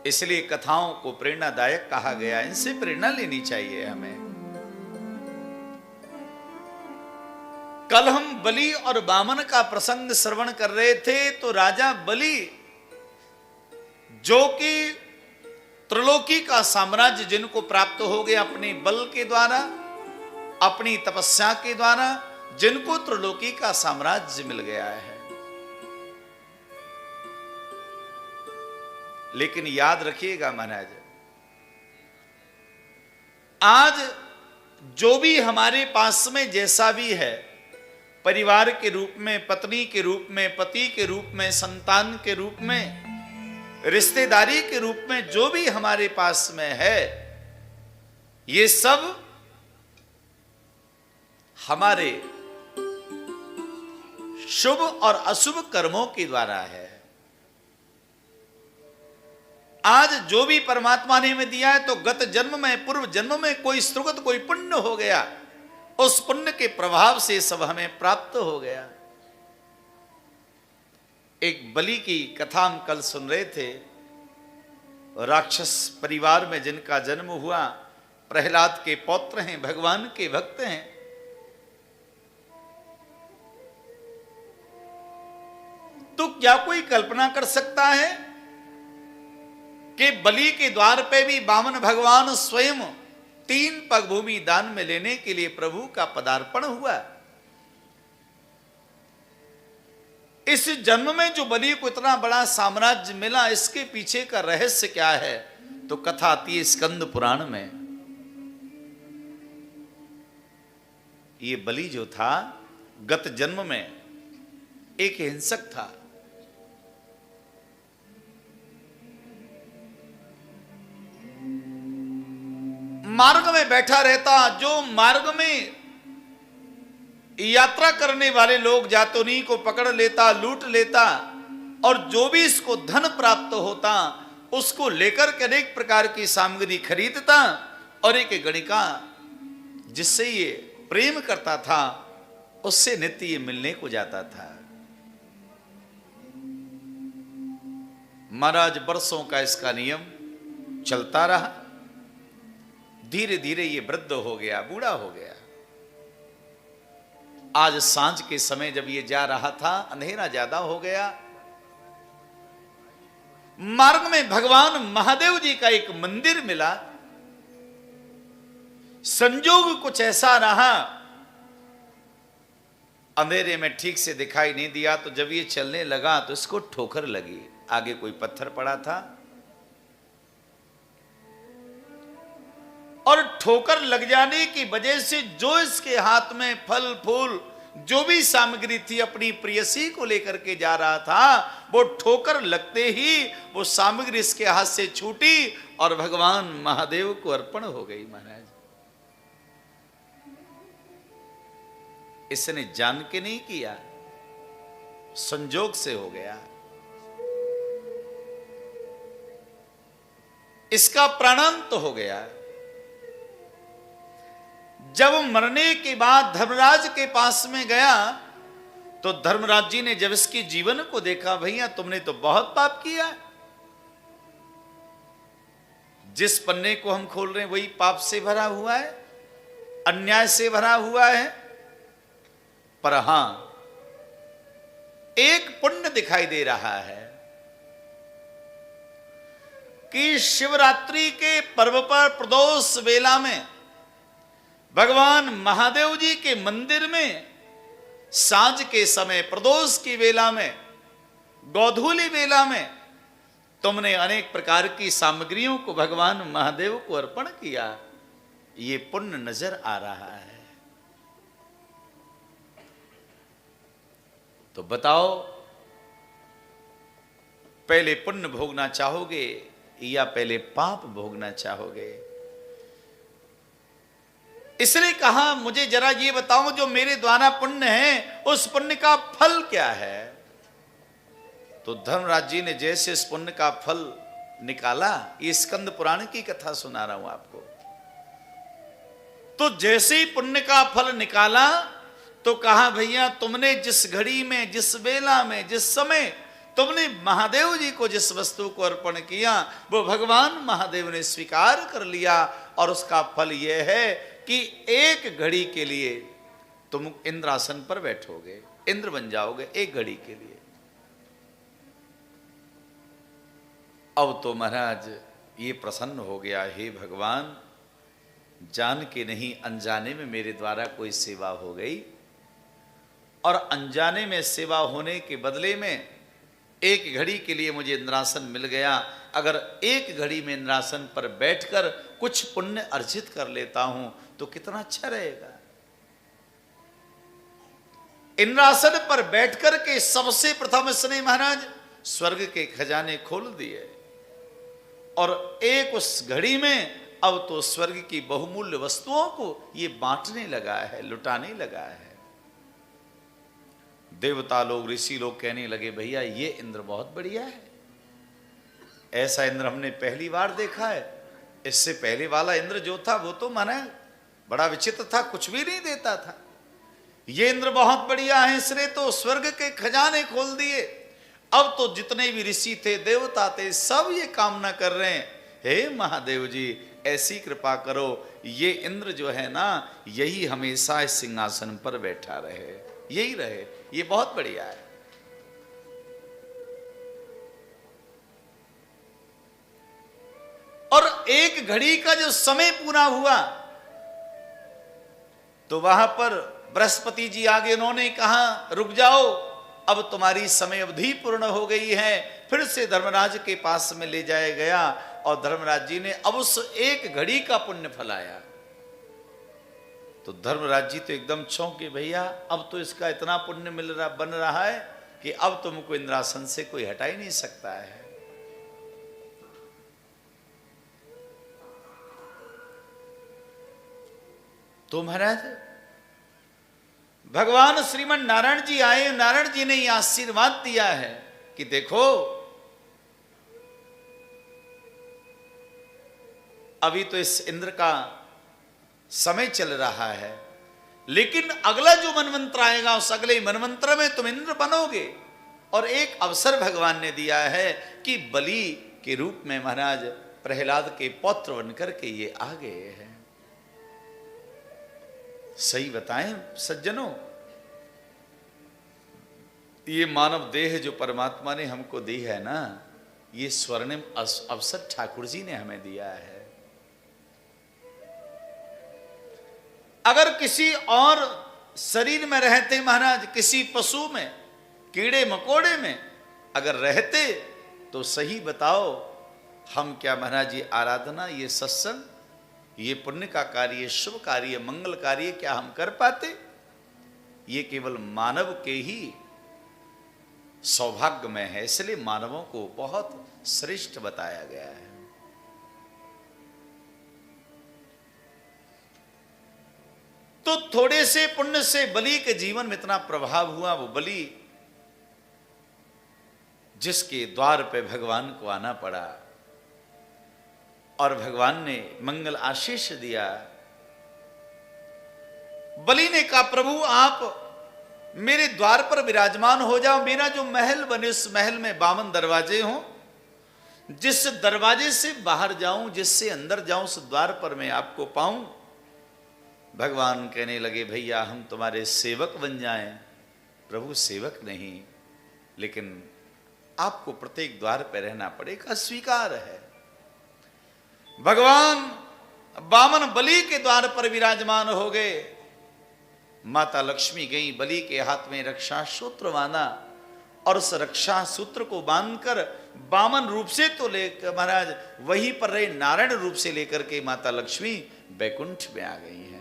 इसलिए कथाओं को प्रेरणादायक कहा गया, इनसे प्रेरणा लेनी चाहिए हमें। कल हम बलि और वामन का प्रसंग श्रवण कर रहे थे, तो राजा बलि जो कि त्रिलोकी का साम्राज्य जिनको प्राप्त हो गया अपने बल के द्वारा, अपनी तपस्या के द्वारा, जिनको त्रिलोकी का साम्राज्य मिल गया है। लेकिन याद रखिएगा महाराज, आज जो भी हमारे पास में जैसा भी है, परिवार के रूप में, पत्नी के रूप में, पति के रूप में, संतान के रूप में, रिश्तेदारी के रूप में जो भी हमारे पास में है, ये सब हमारे शुभ और अशुभ कर्मों के द्वारा है। आज जो भी परमात्मा ने हमें दिया है, तो गत जन्म में, पूर्व जन्म में कोई सुकृत, कोई पुण्य हो गया, उस पुण्य के प्रभाव से सब हमें प्राप्त हो गया। एक बलि की कथा हम कल सुन रहे थे, राक्षस परिवार में जिनका जन्म हुआ, प्रहलाद के पौत्र हैं, भगवान के भक्त हैं। तो क्या कोई कल्पना कर सकता है कि बलि के द्वार पे भी वामन भगवान स्वयं 3 पग भूमि दान में लेने के लिए प्रभु का पदार्पण हुआ। इस जन्म में जो बलि को इतना बड़ा साम्राज्य मिला, इसके पीछे का रहस्य क्या है? तो कथा आती है स्कंद पुराण में। ये बलि जो था, गत जन्म में एक हिंसक था। मार्ग में बैठा रहता, जो मार्ग में यात्रा करने वाले लोग जाते उन्हीं को पकड़ लेता, लूट लेता, और जो भी इसको धन प्राप्त होता उसको लेकर के अनेक प्रकार की सामग्री खरीदता, और एक गणिका जिससे ये प्रेम करता था उससे नित्य ये मिलने को जाता था। महाराज वर्षों का इसका नियम चलता रहा। धीरे धीरे ये वृद्ध हो गया, बूढ़ा हो गया। आज सांझ के समय जब ये जा रहा था, अंधेरा ज्यादा हो गया। मार्ग में भगवान महादेव जी का एक मंदिर मिला। संजोग कुछ ऐसा रहा, अंधेरे में ठीक से दिखाई नहीं दिया, तो जब ये चलने लगा तो इसको ठोकर लगी। आगे कोई पत्थर पड़ा था और ठोकर लग जाने की वजह से जो इसके हाथ में फल फूल जो भी सामग्री थी अपनी प्रियसी को लेकर के जा रहा था, वो ठोकर लगते ही वो सामग्री इसके हाथ से छूटी और भगवान महादेव को अर्पण हो गई। महाराज, इसने जान के नहीं किया, संजोग से हो गया। इसका प्राणांत हो गया। जब मरने के बाद धर्मराज के पास में गया, तो धर्मराज जी ने जब इसके जीवन को देखा, भैया तुमने तो बहुत पाप किया। जिस पन्ने को हम खोल रहे हैं वही पाप से भरा हुआ है, अन्याय से भरा हुआ है। पर हां, एक पुण्य दिखाई दे रहा है कि शिवरात्रि के पर्व पर प्रदोष वेला में भगवान महादेव जी के मंदिर में सांझ के समय, प्रदोष की वेला में, गोधूली वेला में तुमने अनेक प्रकार की सामग्रियों को भगवान महादेव को अर्पण किया। ये पुण्य नजर आ रहा है। तो बताओ, पहले पुण्य भोगना चाहोगे या पहले पाप भोगना चाहोगे? इसलिए कहा, मुझे जरा ये बताओ, जो मेरे द्वारा पुण्य है उस पुण्य का फल क्या है? तो धर्मराज जी ने जैसे इस पुण्य का फल निकाला, ये स्कंद पुराण की कथा सुना रहा हूं आपको। तो जैसे ही पुण्य का फल निकाला तो कहा, भैया तुमने जिस घड़ी में, जिस वेला में, जिस समय तुमने महादेव जी को जिस वस्तु को अर्पण किया वो भगवान महादेव ने स्वीकार कर लिया, और उसका फल यह है कि एक घड़ी के लिए तुम इंद्रासन पर बैठोगे, इंद्र बन जाओगे एक घड़ी के लिए। अब तो महाराज ये प्रसन्न हो गया, हे भगवान, जान के नहीं अनजाने में मेरे द्वारा कोई सेवा हो गई, और अनजाने में सेवा होने के बदले में एक घड़ी के लिए मुझे इंद्रासन मिल गया। अगर एक घड़ी में इंद्रासन पर बैठकर कुछ पुण्य अर्जित कर लेता हूं तो कितना अच्छा रहेगा। इंद्रासन पर बैठकर के सबसे प्रथम इसने महाराज स्वर्ग के खजाने खोल दिए, और एक उस घड़ी में अब तो स्वर्ग की बहुमूल्य वस्तुओं को ये बांटने लगा है, लुटाने लगा है। देवता लोग, ऋषि लोग कहने लगे, भैया ये इंद्र बहुत बढ़िया है, ऐसा इंद्र हमने पहली बार देखा है। इससे पहले वाला इंद्र जो था वो तो माना बड़ा विचित्र था, कुछ भी नहीं देता था। ये इंद्र बहुत बढ़िया है, इसने तो स्वर्ग के खजाने खोल दिए। अब तो जितने भी ऋषि थे, देवता थे, सब ये कामना कर रहे हैं, हे महादेव जी ऐसी कृपा करो, ये इंद्र जो है ना यही हमेशा इस सिंहासन पर बैठा रहे, यही रहे, ये बहुत बढ़िया है। और एक घड़ी का जो समय पूरा हुआ तो वहां पर बृहस्पति जी आगे उन्होंने कहा, रुक जाओ, अब तुम्हारी समय अवधि पूर्ण हो गई है। फिर से धर्मराज के पास में ले जाया गया, और धर्मराज जी ने अब उस एक घड़ी का पुण्य फलाया। तो धर्मराज जी तो एकदम चौंके, भैया अब तो इसका इतना पुण्य बन रहा है कि अब तुमको इंद्रासन से कोई हटा ही नहीं सकता है। तो महाराज भगवान श्रीमन नारायण जी आए, नारायण जी ने यह आशीर्वाद दिया है कि देखो अभी तो इस इंद्र का समय चल रहा है, लेकिन अगला जो मनमंत्र आएगा उस अगले मनमंत्र में तुम इंद्र बनोगे। और एक अवसर भगवान ने दिया है कि बलि के रूप में महाराज प्रहलाद के पौत्र बनकर के ये आ गए हैं। सही बताएं सज्जनों, ये मानव देह जो परमात्मा ने हमको दी है ना, ये स्वर्णिम अवसर ठाकुर जी ने हमें दिया है। अगर किसी और शरीर में रहते महाराज, किसी पशु में, कीड़े मकोड़े में अगर रहते तो सही बताओ हम क्या महाराज ये आराधना, ये सत्संग, ये पुण्य का कार्य, शुभ कार्य, मंगल कार्य क्या हम कर पाते? ये केवल मानव के ही सौभाग्य में है, इसलिए मानवों को बहुत श्रेष्ठ बताया गया है। तो थोड़े से पुण्य से बलि के जीवन में इतना प्रभाव हुआ। वो बलि जिसके द्वार पे भगवान को आना पड़ा और भगवान ने मंगल आशीष दिया। बलि ने कहा, प्रभु आप मेरे द्वार पर विराजमान हो जाओ, मेरा जो महल बने उस महल में 52 दरवाजे हों, जिस दरवाजे से बाहर जाऊं, जिससे अंदर जाऊं, उस द्वार पर मैं आपको पाऊं। भगवान कहने लगे, भैया हम तुम्हारे सेवक बन जाएं। प्रभु सेवक नहीं, लेकिन आपको प्रत्येक द्वार पर रहना पड़ेगा, स्वीकार है। भगवान बामन बलि के द्वार पर विराजमान हो गए। माता लक्ष्मी गई, बलि के हाथ में रक्षा सूत्र बांधा और उस रक्षा सूत्र को बांधकर बामन रूप से तो लेकर महाराज वहीं पर रहे नारायण रूप से लेकर के माता लक्ष्मी बैकुंठ में आ गई है।